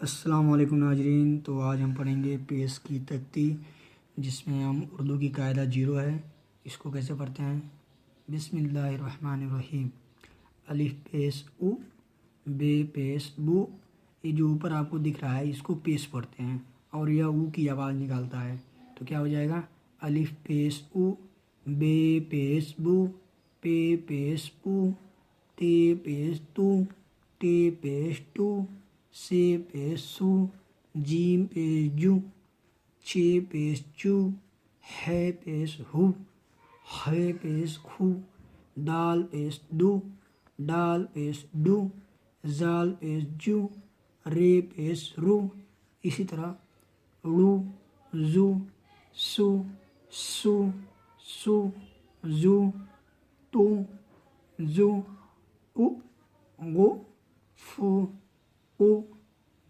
السلام علیکم ناظرین، تو آج ہم پڑھیں گے پیس کی تختی، جس میں ہم اردو کی قاعدہ 0 ہے، اس کو کیسے پڑھتے ہیں۔ بسم اللہ الرحمن الرحیم۔ الف پیش او، بے پیش بو، یہ جو اوپر آپ کو دکھ رہا ہے اس کو پیش پڑھتے ہیں اور یہ او کی آواز نکالتا ہے، تو کیا ہو جائے گا؟ الف پیش او، بے پیش بو، پے پیش پو، تے پیش تو، ٹے پیش ٹو، سے پیش سو، جیم پیش جو، چے پیش چو، ہے پیش ہو، ہے پیش خو، دال پیش دو، ڈال پیش ڈو، زال پیش جو، رے پیش رو، اسی طرح رو، زو، سو، سو، سو، زو، تو، زو، او، غو، فو، او،